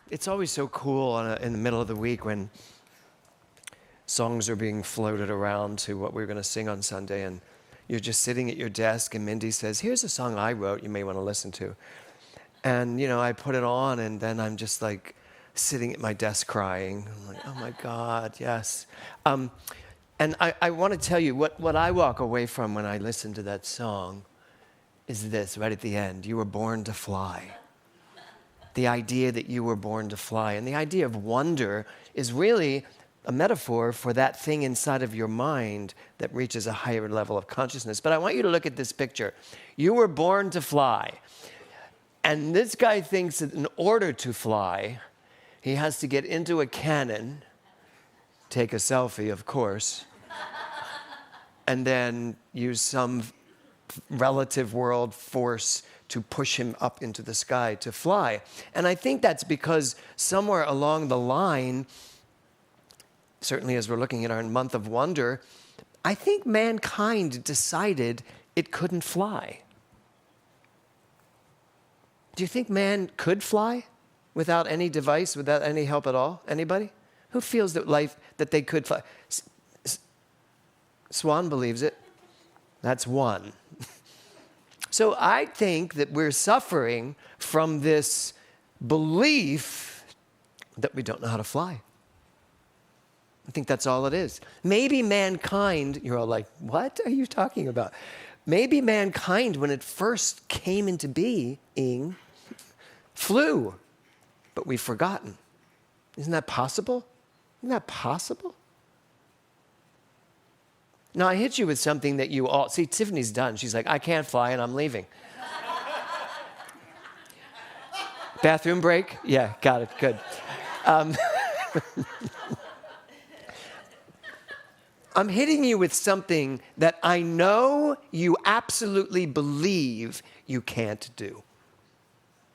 It's always so cool in the middle of the week when songs are being floated around to what we're going to sing on Sunday, and you're just sitting at your desk, and Mindy says, "Here's a song I wrote you may want to listen to." And, I put it on, and then I'm just like sitting at my desk crying. I'm like, oh my God, yes. And I want to tell you what I walk away from when I listen to that song is this, right at the end. You were born to fly. The idea that you were born to fly. And the idea of wonder is really a metaphor for that thing inside of your mind that reaches a higher level of consciousness. But I want you to look at this picture. You were born to fly. And this guy thinks that in order to fly, he has to get into a cannon, take a selfie, of course, and then use some relative world force to push him up into the sky to fly. And I think that's because somewhere along the line, certainly as we're looking at our month of wonder, I think mankind decided it couldn't fly. Do you think man could fly without any device, without any help at all? Anybody? Who feels that they could fly? Swan believes it. That's one. So I think that we're suffering from this belief that we don't know how to fly. I think that's all it is. Maybe mankind, you're all like, what are you talking about? Maybe mankind, when it first came into being, flew, but we've forgotten. Isn't that possible? Isn't that possible? Now, I hit you with something that you all... See, Tiffany's done. She's like, I can't fly, and I'm leaving. Bathroom break? Yeah, got it. Good. I'm hitting you with something that I know you absolutely believe you can't do.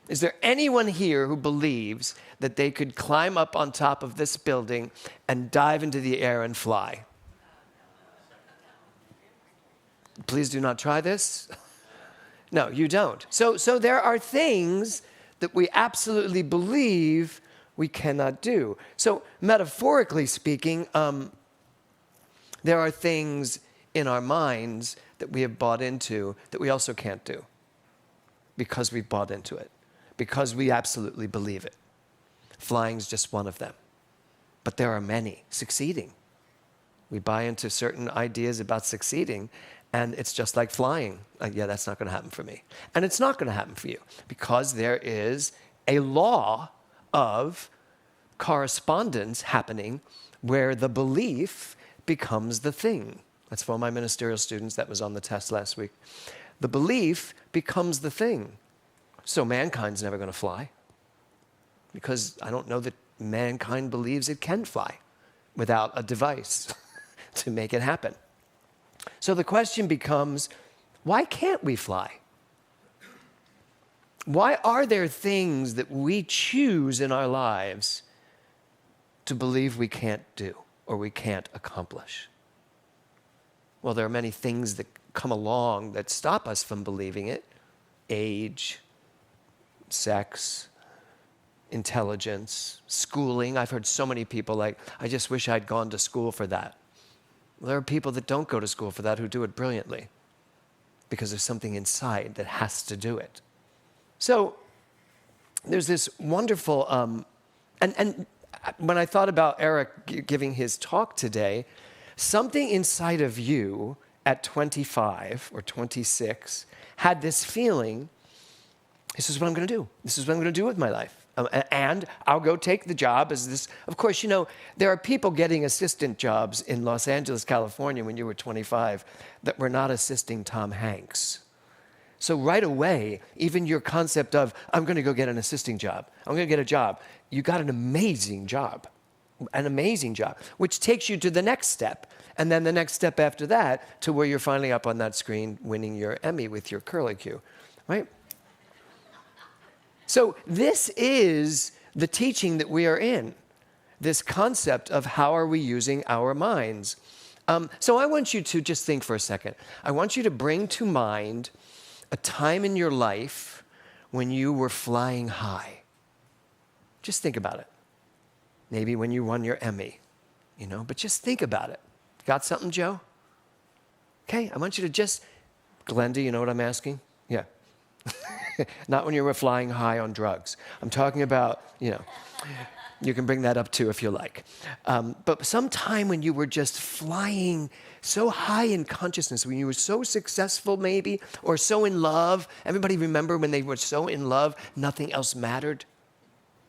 Is there anyone here who believes that they could climb up on top of this building and dive into the air and fly? Please do not try this. No, you don't. So there are things that we absolutely believe we cannot do. So metaphorically speaking, there are things in our minds that we have bought into that we also can't do because we've bought into it, because we absolutely believe it. Flying's just one of them. But there are many. Succeeding. We buy into certain ideas about succeeding, and it's just like flying. Yeah, that's not going to happen for me. And it's not going to happen for you because there is a law of correspondence happening where the belief becomes the thing. That's for all my ministerial students. That was on the test last week. The belief becomes the thing. So mankind's never going to fly because I don't know that mankind believes it can fly without a device to make it happen. So the question becomes, why can't we fly? Why are there things that we choose in our lives to believe we can't do or we can't accomplish? Well, there are many things that come along that stop us from believing it. Age, sex, intelligence, schooling. I've heard so many people like, I just wish I'd gone to school for that. Well, there are people that don't go to school for that who do it brilliantly because there's something inside that has to do it. So there's this wonderful, and when I thought about Eric giving his talk today, something inside of you at 25 or 26 had this feeling, this is what I'm going to do. This is what I'm going to do with my life. And I'll go take the job as this. Of course, there are people getting assistant jobs in Los Angeles, California when you were 25 that were not assisting Tom Hanks. So right away, even your concept of, I'm going to go get an assisting job. I'm going to get a job. You got an amazing job, which takes you to the next step. And then the next step after that to where you're finally up on that screen winning your Emmy with your curlicue, right? So this is the teaching that we are in, this concept of how are we using our minds. So I want you to just think for a second. I want you to bring to mind a time in your life when you were flying high. Just think about it. Maybe when you won your Emmy, but just think about it. Got something, Joe? Okay, I want you to just, Glenda, you know what I'm asking? Yeah. Not when you were flying high on drugs. I'm talking about, you can bring that up too if you like. But sometime when you were just flying so high in consciousness, when you were so successful maybe, or so in love. Everybody remember when they were so in love, nothing else mattered?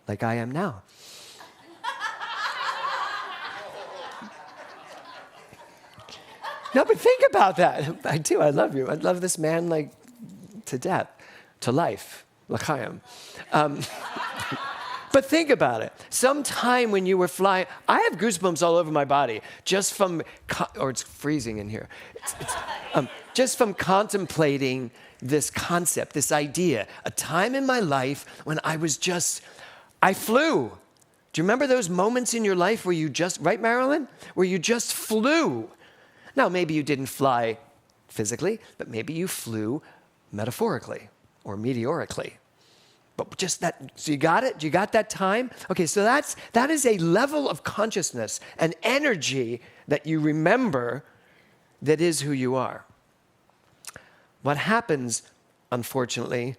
Like I am now. No, but think about that. I do, I love you. I love this man like to death, to life, l'chaim. But think about it. Sometime when you were flying, I have goosebumps all over my body just from, or it's freezing in here. Just from contemplating this concept, this idea. A time in my life when I flew. Do you remember those moments in your life where you just, right, Marilyn? Where you just flew. Now, maybe you didn't fly physically, but maybe you flew metaphorically or meteorically. But just that, so you got it? You got that time? Okay, so that is a level of consciousness and energy that you remember that is who you are. What happens, unfortunately,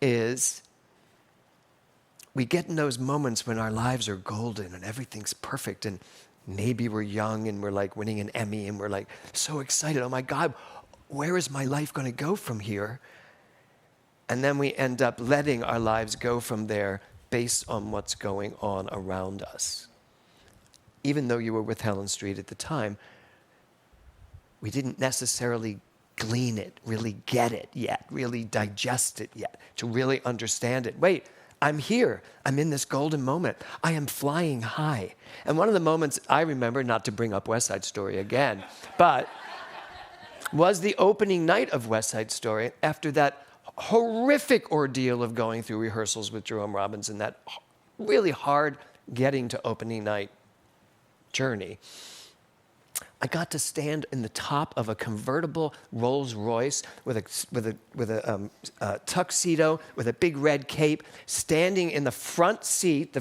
is we get in those moments when our lives are golden and everything's perfect, and maybe we're young and we're like winning an Emmy and we're like so excited. Oh my God, where is my life going to go from here? And then we end up letting our lives go from there based on what's going on around us. Even though you were with Helen Street at the time, we didn't necessarily glean it, really get it yet, really digest it yet, to really understand it. Wait, I'm here. I'm in this golden moment. I am flying high. And one of the moments I remember, not to bring up West Side Story again, but was the opening night of West Side Story after that horrific ordeal of going through rehearsals with Jerome Robbins and that really hard getting to opening night journey. I got to stand in the top of a convertible Rolls Royce with a tuxedo, with a big red cape, standing in the front seat,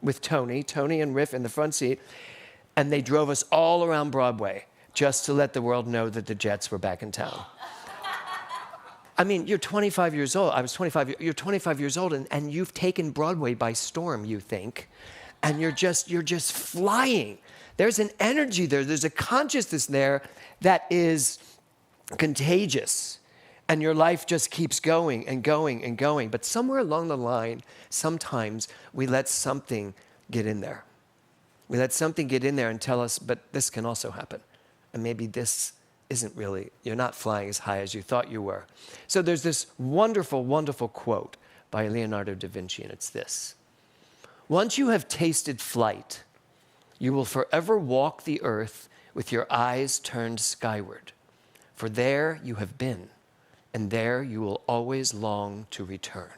with Tony and Riff in the front seat, and they drove us all around Broadway just to let the world know that the Jets were back in town. I mean, you're 25 years old. I was 25. You're 25 years old, and you've taken Broadway by storm, you think, and you're just flying. There's an energy there. There's a consciousness there that is contagious, and your life just keeps going and going and going. But somewhere along the line, sometimes we let something get in there. We let something get in there and tell us, but this can also happen, and maybe this isn't really, you're not flying as high as you thought you were. So there's this wonderful, wonderful quote by Leonardo da Vinci, and it's this: "Once you have tasted flight, you will forever walk the earth with your eyes turned skyward. For there you have been, and there you will always long to return."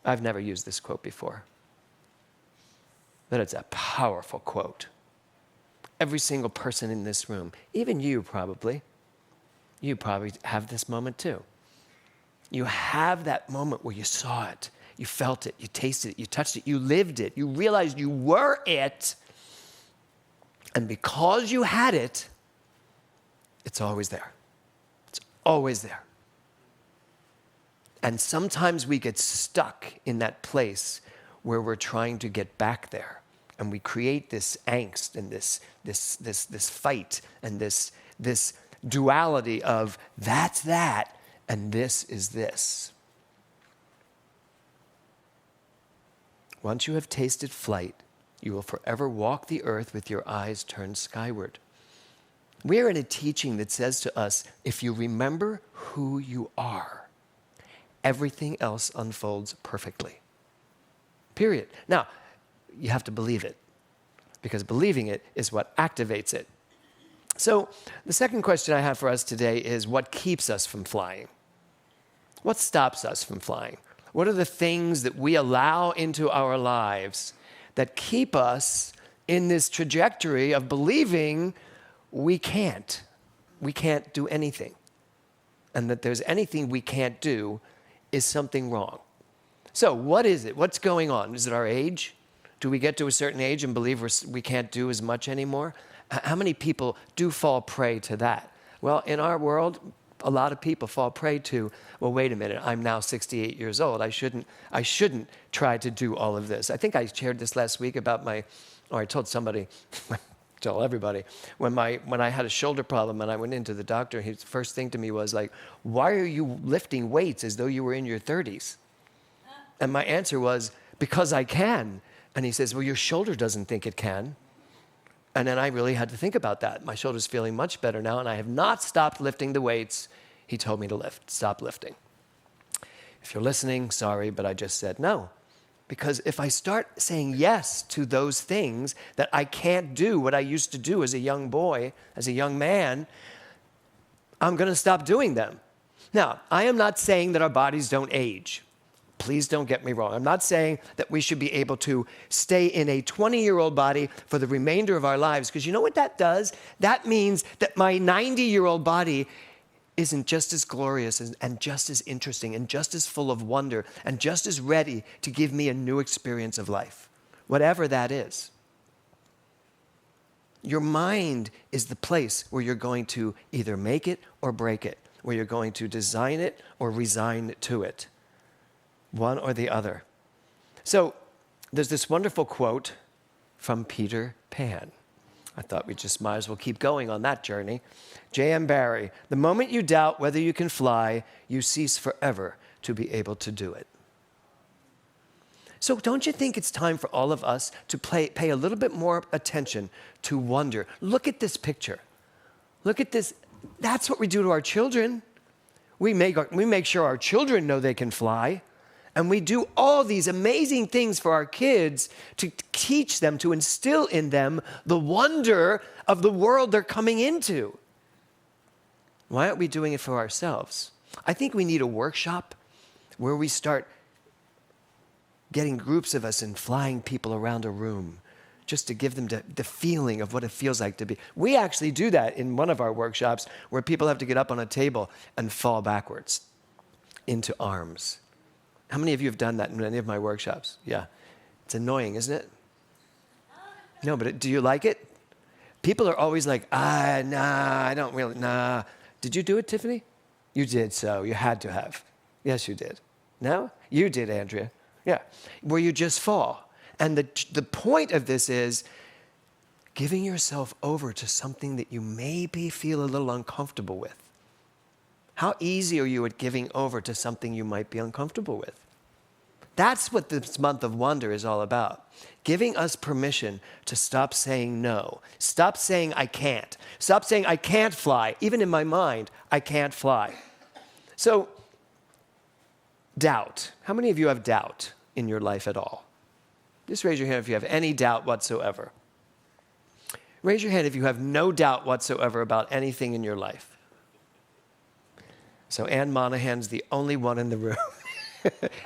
I've never used this quote before, but it's a powerful quote. Every single person in this room, even you probably have this moment too. You have that moment where you saw it, you felt it, you tasted it, you touched it, you lived it, you realized you were it, and because you had it, it's always there. It's always there. And sometimes we get stuck in that place where we're trying to get back there. And we create this angst and this fight and this duality of that's that and this is this. Once you have tasted flight, you will forever walk the earth with your eyes turned skyward. We are in a teaching that says to us, if you remember who you are, everything else unfolds perfectly. Period. Now, you have to believe it, because believing it is what activates it. So the second question I have for us today is, what keeps us from flying? What stops us from flying? What are the things that we allow into our lives that keep us in this trajectory of believing we can't do anything, and that there's anything we can't do is something wrong? So what is it? What's going on? Is it our age? Do we get to a certain age and believe we can't do as much anymore? How many people do fall prey to that? Well, in our world, a lot of people fall prey to, well, wait a minute, I'm now 68 years old. I shouldn't try to do all of this. I think I shared this last week about I told somebody, tell everybody, when I had a shoulder problem and I went into the doctor, his first thing to me was like, why are you lifting weights as though you were in your 30s? And my answer was, because I can. And he says, well, your shoulder doesn't think it can. And then I really had to think about that. My shoulder's feeling much better now, and I have not stopped lifting the weights he told me to stop lifting. If you're listening, sorry, but I just said no. Because if I start saying yes to those things that I can't do what I used to do as a young boy, as a young man, I'm going to stop doing them. Now, I am not saying that our bodies don't age. Please don't get me wrong. I'm not saying that we should be able to stay in a 20-year-old body for the remainder of our lives, because you know what that does? That means that my 90-year-old body isn't just as glorious and just as interesting and just as full of wonder and just as ready to give me a new experience of life, whatever that is. Your mind is the place where you're going to either make it or break it, where you're going to design it or resign to it. One or the other. So there's this wonderful quote from Peter Pan. I thought we just might as well keep going on that journey. J.M. Barrie, the moment you doubt whether you can fly, you cease forever to be able to do it. So don't you think it's time for all of us to pay a little bit more attention to wonder? Look at this picture. Look at this. That's what we do to our children. We make sure our children know they can fly. And we do all these amazing things for our kids to teach them, to instill in them the wonder of the world they're coming into. Why aren't we doing it for ourselves? I think we need a workshop where we start getting groups of us and flying people around a room just to give them the feeling of what it feels like to be. We actually do that in one of our workshops where people have to get up on a table and fall backwards into arms. How many of you have done that in any of my workshops? Yeah. It's annoying, isn't it? No, but do you like it? People are always like, nah, I don't really, nah. Did you do it, Tiffany? You did so. You had to have. Yes, you did. No? You did, Andrea. Yeah. Where you just fall. And the point of this is giving yourself over to something that you maybe feel a little uncomfortable with. How easy are you at giving over to something you might be uncomfortable with? That's what this month of wonder is all about. Giving us permission to stop saying no. Stop saying I can't. Stop saying I can't fly. Even in my mind, I can't fly. So, doubt. How many of you have doubt in your life at all? Just raise your hand if you have any doubt whatsoever. Raise your hand if you have no doubt whatsoever about anything in your life. So Ann Monahan's the only one in the room.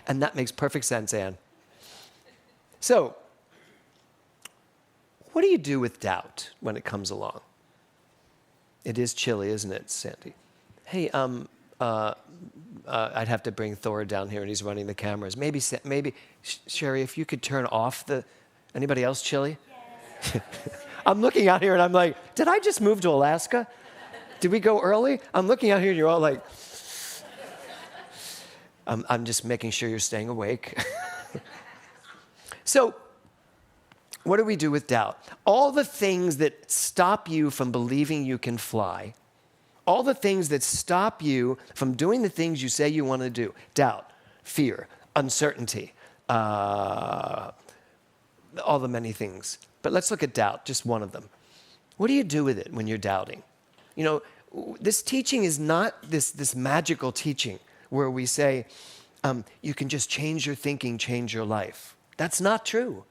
And that makes perfect sense, Ann. So, what do you do with doubt when it comes along? It is chilly, isn't it, Sandy? Hey, I'd have to bring Thor down here, and he's running the cameras. Maybe Sherry, if you could turn off anybody else chilly? Yes. I'm looking out here, and I'm like, did I just move to Alaska? Did we go early? I'm looking out here, and you're all like, I'm just making sure you're staying awake. So, what do we do with doubt? All the things that stop you from believing you can fly, all the things that stop you from doing the things you say you want to do, doubt, fear, uncertainty, all the many things. But let's look at doubt, just one of them. What do you do with it when you're doubting? You know, this teaching is not this magical teaching where we say, you can just change your thinking, change your life. That's not true.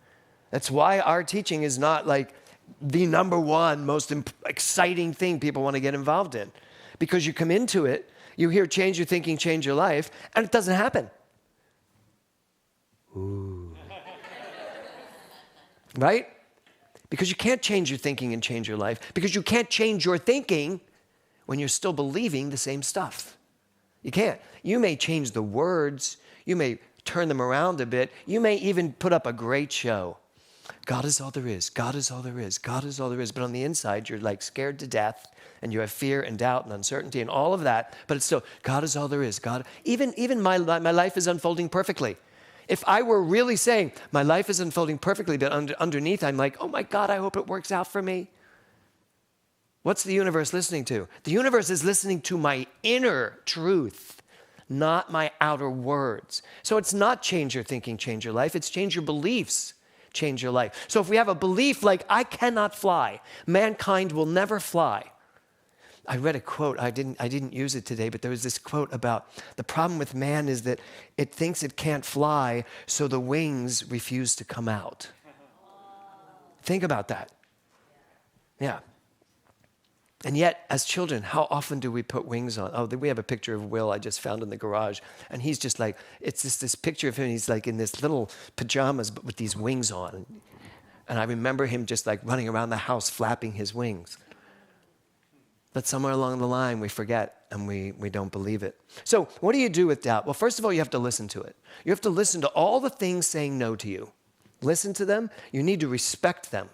That's why our teaching is not like the number one most exciting thing people want to get involved in. Because you come into it, you hear change your thinking, change your life, and it doesn't happen. Ooh. Right? Because you can't change your thinking and change your life. Because you can't change your thinking when you're still believing the same stuff. You can't. You may change the words. You may turn them around a bit. You may even put up a great show. God is all there is. God is all there is. God is all there is. But on the inside, you're like scared to death, and you have fear and doubt and uncertainty and all of that. But it's still, God is all there is. God, even my life is unfolding perfectly. If I were really saying, my life is unfolding perfectly, but underneath, I'm like, oh my God, I hope it works out for me. What's the universe listening to? The universe is listening to my inner truth, not my outer words. So it's not change your thinking, change your life. It's change your beliefs, change your life. So if we have a belief like, I cannot fly, mankind will never fly. I read a quote, I didn't use it today, but there was this quote about the problem with man is that it thinks it can't fly, so the wings refuse to come out. Think about that. Yeah. And yet, as children, how often do we put wings on? Oh, we have a picture of Will I just found in the garage, and he's just like, it's just this picture of him, he's like in this little pajamas, but with these wings on. And I remember him just like running around the house, flapping his wings. But somewhere along the line, we forget and we don't believe it. So what do you do with doubt? Well, first of all, you have to listen to it. You have to listen to all the things saying no to you. Listen to them. You need to respect them.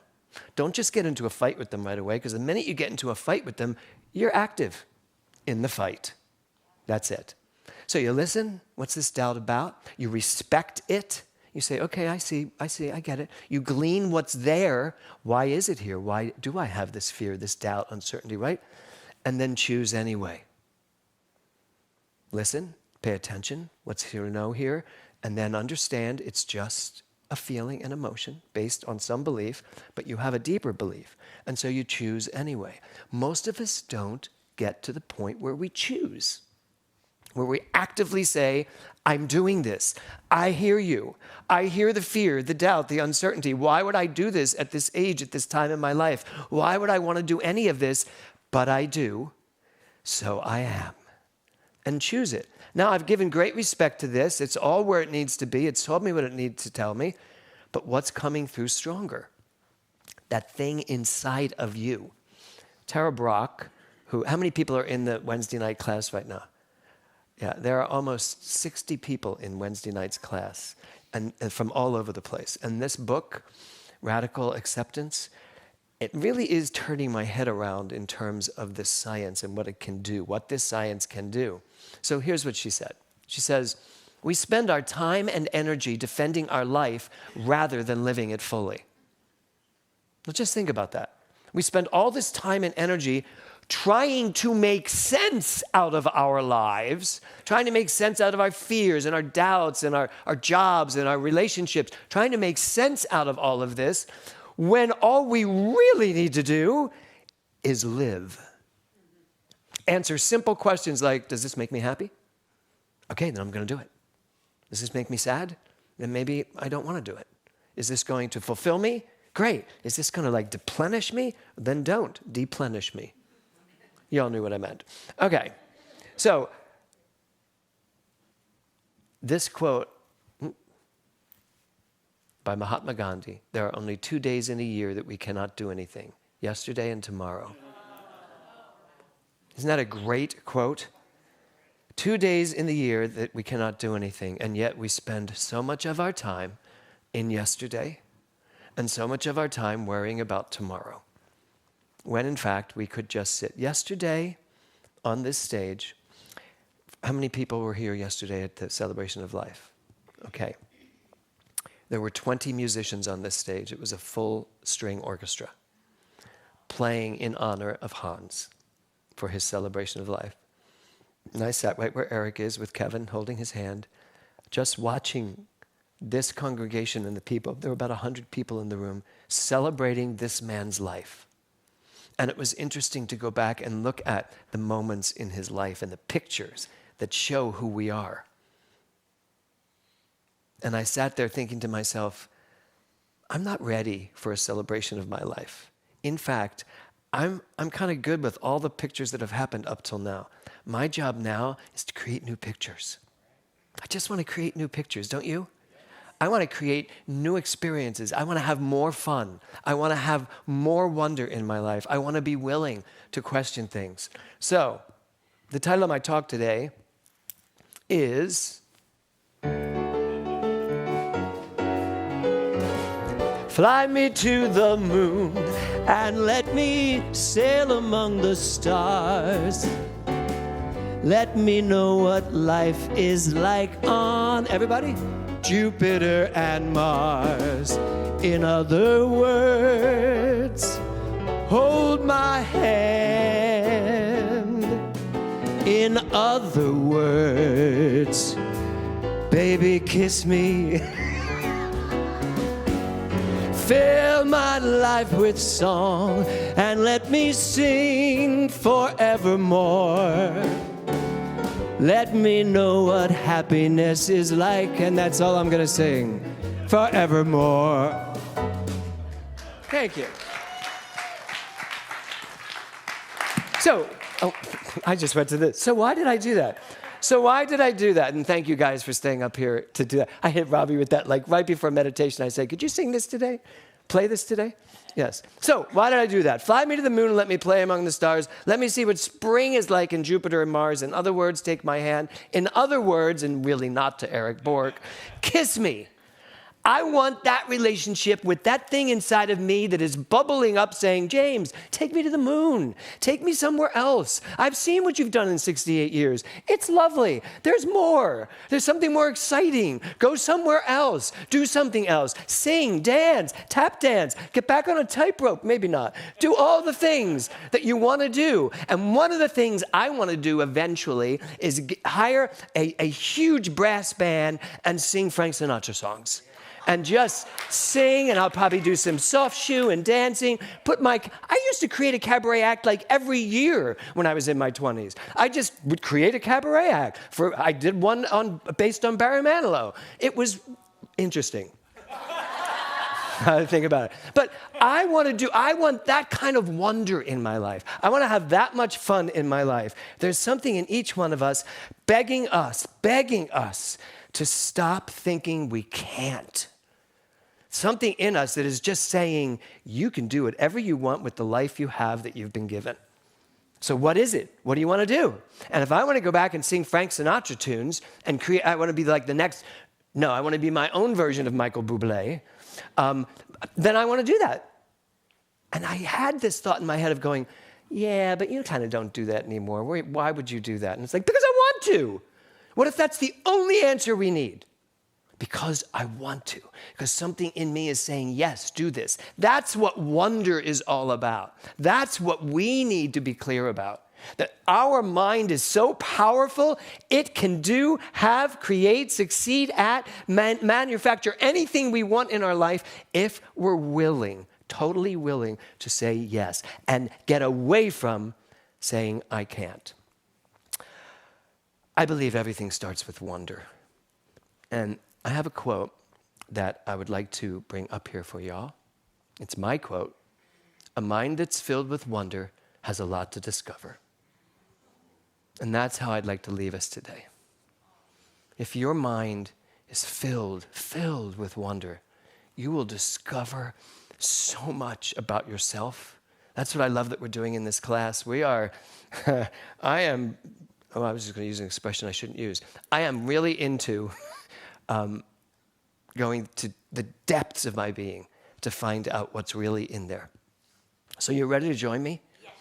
Don't just get into a fight with them right away, because the minute you get into a fight with them, you're active in the fight. That's it. So you listen. What's this doubt about? You respect it. You say, okay, I see, I get it. You glean what's there. Why is it here? Why do I have this fear, this doubt, uncertainty, right? And then choose anyway. Listen, pay attention, what's here and no here, and then understand it's just a feeling and emotion based on some belief, but you have a deeper belief, and so you choose anyway. Most of us don't get to the point where we choose, where we actively say, I'm doing this. I hear you. I hear the fear, the doubt, the uncertainty. Why would I do this at this age, at this time in my life? Why would I want to do any of this? But I do, so I am. And choose it. Now, I've given great respect to this. It's all where it needs to be. It's told me what it needs to tell me. But what's coming through stronger? That thing inside of you. Tara Brock, how many people are in the Wednesday night class right now? Yeah, there are almost 60 people in Wednesday night's class, and from all over the place. And this book, Radical Acceptance, it really is turning my head around in terms of this science and what it can do, what this science can do. So here's what she said. She says, we spend our time and energy defending our life rather than living it fully. Well, just think about that. We spend all this time and energy trying to make sense out of our lives, trying to make sense out of our fears and our doubts and our jobs and our relationships, trying to make sense out of all of this, when all we really need to do is live. Answer simple questions like, does this make me happy? Okay, then I'm going to do it. Does this make me sad? Then maybe I don't want to do it. Is this going to fulfill me? Great. Is this going to like deplenish me? Then don't deplenish me. You all knew what I meant. Okay, so this quote by Mahatma Gandhi, there are only 2 days in a year that we cannot do anything, yesterday and tomorrow. Isn't that a great quote? 2 days in the year that we cannot do anything, and yet we spend so much of our time in yesterday and so much of our time worrying about tomorrow, when in fact we could just sit. Yesterday on this stage, how many people were here yesterday at the Celebration of Life? Okay. There were 20 musicians on this stage. It was a full string orchestra playing in honor of Hans for his celebration of life. And I sat right where Eric is with Kevin holding his hand, just watching this congregation and the people. There were about 100 people in the room celebrating this man's life. And it was interesting to go back and look at the moments in his life and the pictures that show who we are. And I sat there thinking to myself, I'm not ready for a celebration of my life. In fact, I'm kind of good with all the pictures that have happened up till now. My job now is to create new pictures. I just want to create new pictures, don't you? I want to create new experiences. I want to have more fun. I want to have more wonder in my life. I want to be willing to question things. So, the title of my talk today is Fly me to the moon and let me sail among the stars. Let me know what life is like on, everybody, Jupiter and Mars. In other words, hold my hand. In other words, baby, kiss me. Fill my life with song and let me sing forevermore. Let me know what happiness is like, and that's all I'm gonna sing forevermore. Thank you. So, I just went to this. So why did I do that? And thank you guys for staying up here to do that. I hit Robbie with that, like right before meditation. I said, could you sing this today? Play this today? Yes. So why did I do that? Fly me to the moon and let me play among the stars. Let me see what spring is like in Jupiter and Mars. In other words, take my hand. In other words, and really not to Eric Bork, kiss me. I want that relationship with that thing inside of me that is bubbling up saying, James, take me to the moon. Take me somewhere else. I've seen what you've done in 68 years. It's lovely. There's more. There's something more exciting. Go somewhere else. Do something else. Sing, dance, tap dance, get back on a tightrope. Maybe not. Do all the things that you want to do. And one of the things I want to do eventually is hire a huge brass band and sing Frank Sinatra songs. And just sing, and I'll probably do some soft shoe and dancing. I used to create a cabaret act like every year when I was in my 20s. I just would create a cabaret act. I did one based on Barry Manilow. It was interesting. I think about it. But I want that kind of wonder in my life. I want to have that much fun in my life. There's something in each one of us begging us to stop thinking we can't. Something in us that is just saying, you can do whatever you want with the life you have that you've been given. So what is it? What do you want to do? And if I want to go back and sing Frank Sinatra tunes and I want to be like I want to be my own version of Michael Bublé, then I want to do that. And I had this thought in my head of going, yeah, but you kind of don't do that anymore. Why would you do that? And it's like, because I want to. What if that's the only answer we need? Because I want to. Because something in me is saying, yes, do this. That's what wonder is all about. That's what we need to be clear about. That our mind is so powerful, it can do, have, create, succeed at, manufacture anything we want in our life if we're willing, totally willing to say yes and get away from saying, I can't. I believe everything starts with wonder. And I have a quote that I would like to bring up here for y'all. It's my quote. A mind that's filled with wonder has a lot to discover. And that's how I'd like to leave us today. If your mind is filled with wonder, you will discover so much about yourself. That's what I love that we're doing in this class. I was just going to use an expression I shouldn't use. I am really into going to the depths of my being to find out what's really in there. So you ready to join me? Yes.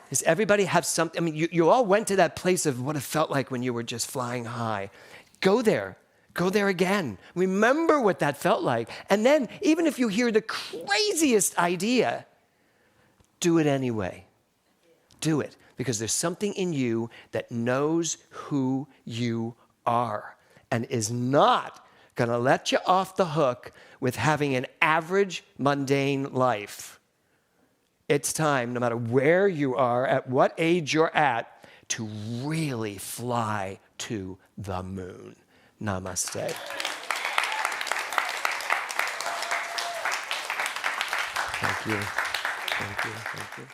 Does everybody have something? I mean, you all went to that place of what it felt like when you were just flying high. Go there. Go there again. Remember what that felt like. And then, even if you hear the craziest idea, do it anyway. Do it. Because there's something in you that knows who you are and is not going to let you off the hook with having an average, mundane life. It's time, no matter where you are, at what age you're at, to really fly to the moon. Namaste. Thank you. Thank you. Thank you.